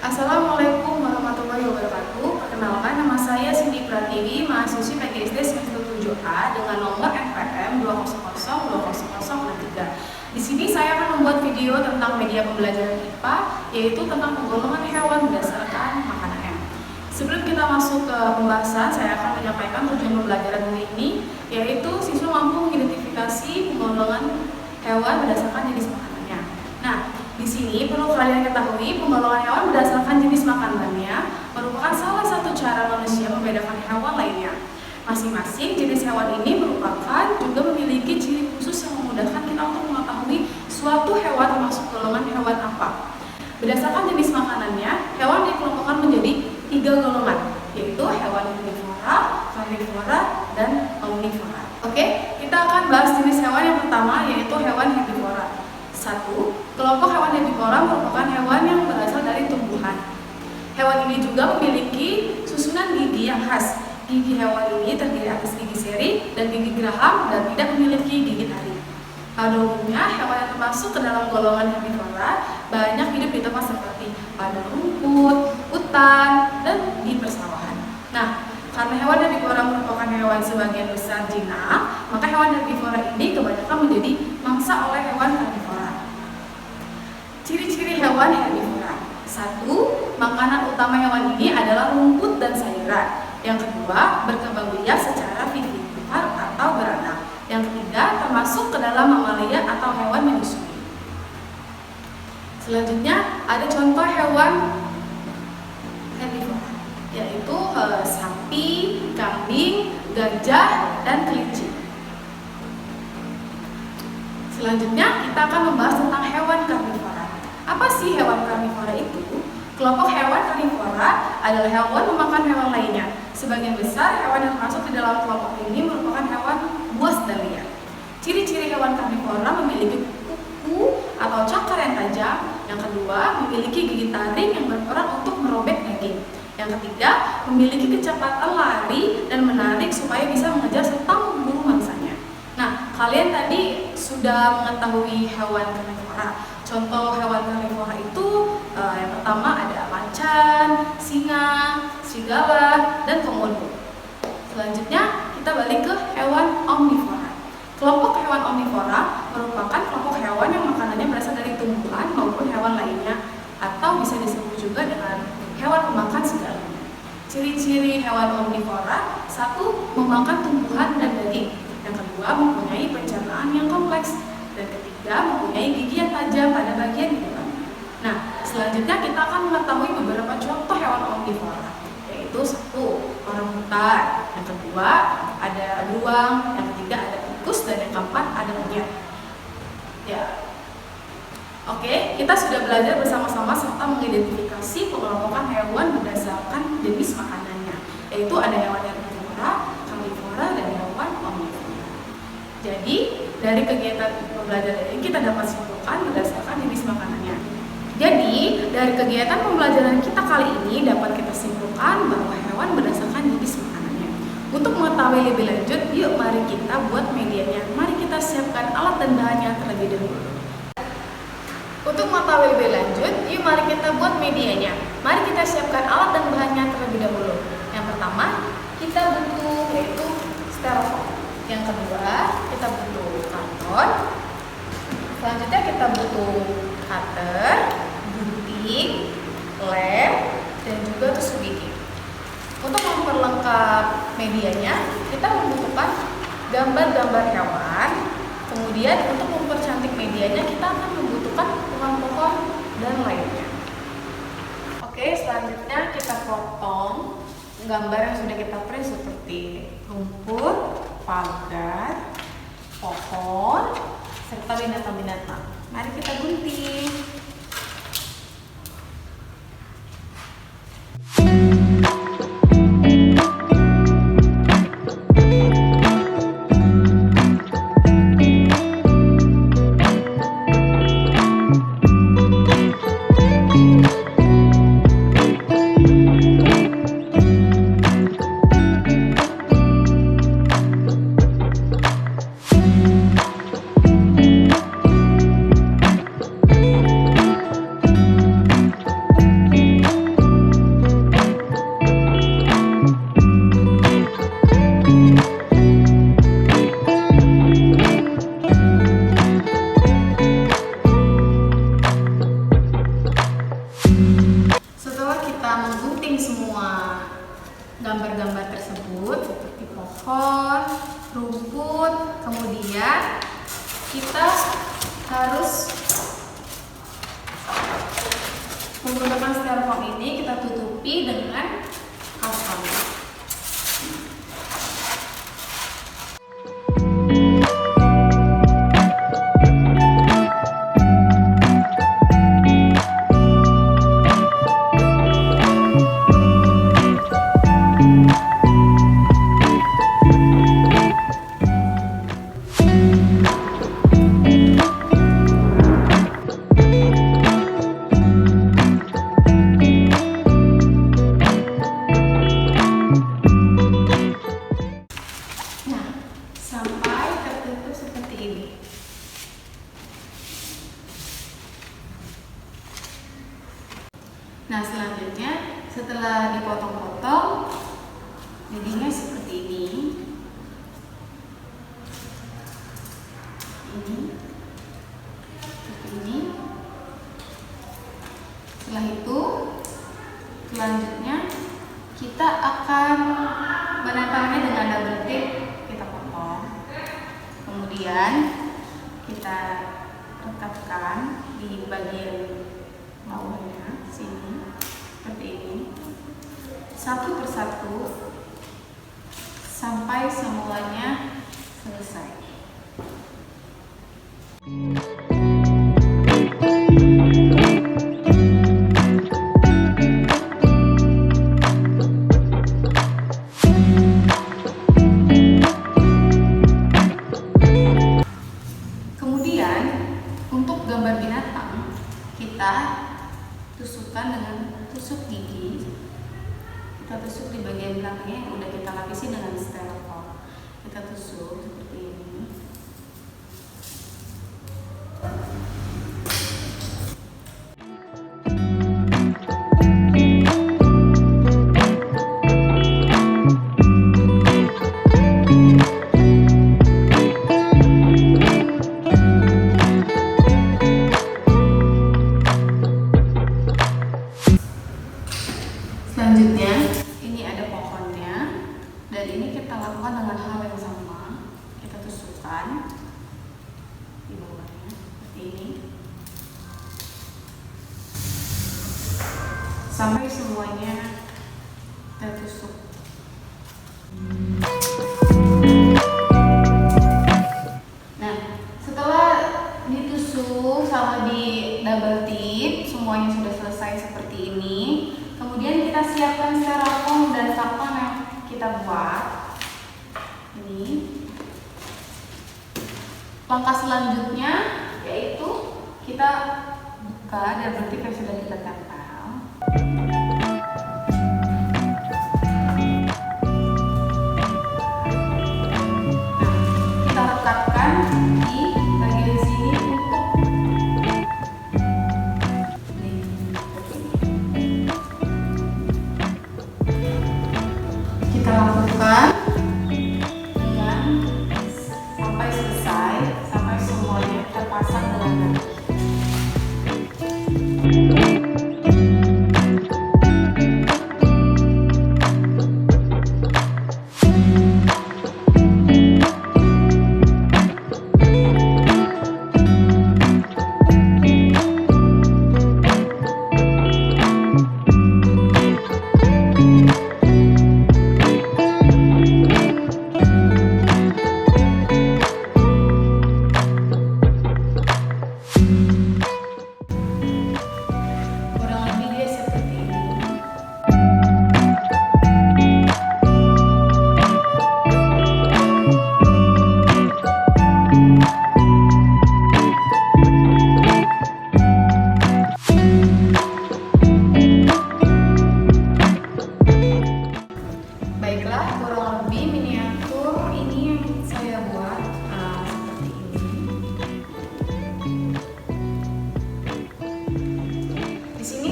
Assalamualaikum warahmatullahi wabarakatuh. Perkenalkan, nama saya Cindy Pratiwi, mahasiswi PGSD semester 7A dengan nomor FPM 2002003. Di sini saya akan membuat video tentang media pembelajaran IPA, yaitu tentang penggolongan hewan berdasarkan makanan M. Sebelum kita masuk ke pembahasan, saya akan menyampaikan tujuan pembelajaran hari ini, yaitu siswa mampu mengidentifikasi penggolongan hewan berdasarkan jenis makanannya. Nah, di sini perlu kalian ketahui, penggolongan hewan berdasarkan jenis makanannya merupakan salah satu cara manusia membedakan hewan lainnya. Masing-masing jenis hewan ini merupakan juga memiliki ciri khusus yang memudahkan kita untuk mengetahui suatu hewan termasuk golongan hewan apa. Berdasarkan jenis makanannya, hewan dikelompokkan menjadi 3 golongan, yaitu hewan herbivora, karnivora, dan omnivora. Oke, kita akan bahas jenis hewan yang pertama, yaitu hewan herbivora. 1. Kelompok hewan herbivora merupakan hewan yang berasal dari tumbuhan. Hewan ini juga memiliki susunan gigi yang khas. Gigi hewan ini terdiri atas gigi seri dan gigi geraham dan tidak memiliki gigi taring. Pada umumnya, hewan yang termasuk ke dalam golongan herbivora banyak hidup di tempat seperti padang rumput, hutan, dan di persawahan. Nah, karena hewan herbivora merupakan hewan sebagian besar jinak, maka hewan herbivora ini kebanyakan menjadi mangsa oleh hewan karnivora. Ciri-ciri hewan herbivora. 1. Makanan utama hewan ini adalah rumput dan sayuran. Yang kedua, berkembang biak secara vivipar atau beranak. Yang ketiga, termasuk ke dalam mamalia atau hewan menyusui. Selanjutnya, ada contoh hewan herbivora, yaitu sapi, kambing, gajah, dan kelinci. Selanjutnya, kita akan membahas tentang hewan karnivora. Apa sih hewan karnivora itu? Kelompok hewan karnivora adalah hewan memakan hewan lainnya. Sebagian besar hewan yang masuk di dalam kelompok ini merupakan hewan buas dan liar. Ciri-ciri hewan karnivora memiliki kuku atau cakar yang tajam. Yang kedua, memiliki gigi taring yang berperan untuk merobek daging. Yang ketiga, memiliki kecepatan lari dan menarik supaya bisa mengejar serta memburu mangsanya. Nah, kalian tadi sudah mengetahui hewan karnivora. Contoh hewan karnivora itu yang pertama ada macan, singa, serigala, dan komodo. Selanjutnya kita balik ke hewan omnivora. Kelompok hewan omnivora merupakan kelompok hewan yang makanannya berasal dari tumbuhan maupun hewan lainnya, atau bisa disebut juga dengan hewan pemakan segalanya. Ciri-ciri hewan omnivora: 1. Memakan tumbuhan dan daging. Yang kedua, mempunyai pencernaan yang kompleks. Dan ketiga, mempunyai gigi yang tajam pada bagian di depan. Nah, selanjutnya kita akan mengetahui beberapa contoh hewan omnivora, yaitu 1. Orangutan. Yang kedua, ada beruang. Yang ketiga, ada tikus. Dan yang keempat, ada monyet. Ya. Oke, kita sudah belajar bersama-sama serta mengidentifikasi pengelompokan hewan berdasarkan jenis makanannya, yaitu ada hewan herbivora, karnivora, dan hewan omnivora. Jadi, dari kegiatan pembelajaran ini kita dapat simpulkan berdasarkan jenis makanannya. Jadi, dari kegiatan pembelajaran kita kali ini dapat kita simpulkan bahwa hewan berdasarkan jenis makanannya. Untuk mengetahui lebih lanjut, yuk mari kita buat medianya. Mari kita siapkan alat dan bahannya terlebih dahulu. Untuk mengetahui lebih lanjut, yuk mari kita buat medianya. Mari kita siapkan alat dan bahannya terlebih dahulu. Yang pertama, kita butuh yaitu styrofoam. Yang kedua, kita butuh karton. Selanjutnya kita butuh cutter, gunting, lem, dan juga tusuk gigi. Untuk memperlengkap medianya, kita membutuhkan gambar-gambar hewan. Kemudian untuk mempercantik medianya, kita akan membutuhkan pohon-pohon dan lainnya. Oke, selanjutnya kita potong gambar yang sudah kita print seperti rumput, pagar, pohon, serta binatang-binatang. Mari kita gunting. harus menggunakan styrofoam ini, kita tutupi dengan karton. Sampai tertutup seperti ini. Nah, selanjutnya setelah dipotong-potong, jadinya seperti ini. Seperti ini. Setelah itu, selanjutnya kita akan menempelnya dengan double tape. Kemudian kita rekatkan di bagian bawahnya sini seperti ini, satu persatu sampai semuanya selesai. Untuk gambar binatang, kita tusukkan dengan tusuk gigi. Kita tusuk di bagian belakangnya yang udah kita lapisi dengan styrofoam. Kita tusuk seperti ini. Selanjutnya, ini ada pohonnya, dan ini kita lakukan dengan hal yang sama. Kita tusukkan di bawahnya seperti ini, sampai semuanya kita tusuk. Nah, setelah ditusuk sama di double tip, semuanya sudah selesai seperti ini. Kemudian kita siapkan styrofoam dan sakpam yang kita buat. Ini. Langkah selanjutnya yaitu kita buka double tip yang sudah kita tempel. Kita rekatkan di bagian sini untuk kita lakukan dengan sampai selesai, sampai semuanya terpasang dengan baik.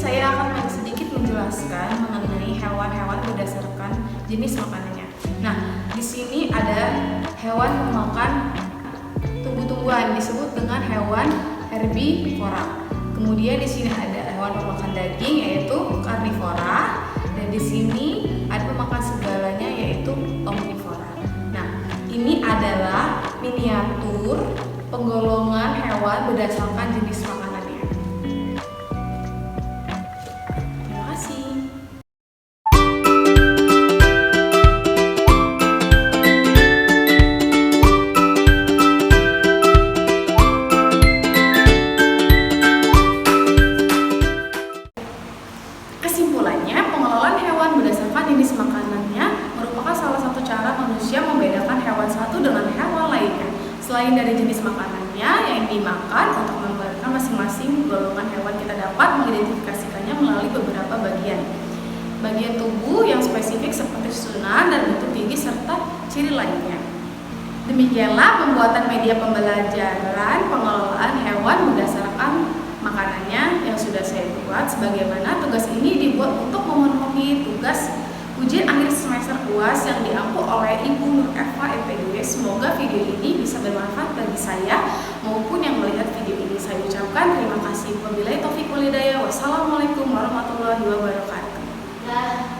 Saya akan sedikit menjelaskan mengenai hewan-hewan berdasarkan jenis makanannya. Nah, di sini ada hewan memakan tumbuh-tumbuhan disebut dengan hewan herbivora. Kemudian di sini ada hewan pemakan daging yaitu karnivora, dan di sini ada pemakan segalanya yaitu omnivora. Nah, ini adalah miniatur penggolongan hewan hewan berdasarkan jenis makanannya. Terima kasih. Kesimpulannya, pengelolaan hewan berdasarkan jenis makanannya merupakan salah satu cara manusia membedakan hewan satu dengan hewan lainnya. Selain dari jenis makanannya yang dimakan, untuk membedakan masing-masing golongan hewan kita dapat mengidentifikasikannya melalui beberapa bagian. Bagian tubuh yang spesifik seperti susunan dan bentuk gigi serta ciri lainnya. Demikianlah pembuatan media pembelajaran pengelolaan hewan berdasarkan makanannya yang sudah saya buat. Sebagaimana tugas ini dibuat untuk memenuhi tugas ujian akhir semester UAS yang diampu oleh Ibu Nur Eva MPD. Semoga video ini bisa bermanfaat bagi saya maupun yang melihat video ini. Saya ucapkan terima kasih. Wabillahi taufiq wal hidayah. Wassalamualaikum warahmatullahi wabarakatuh.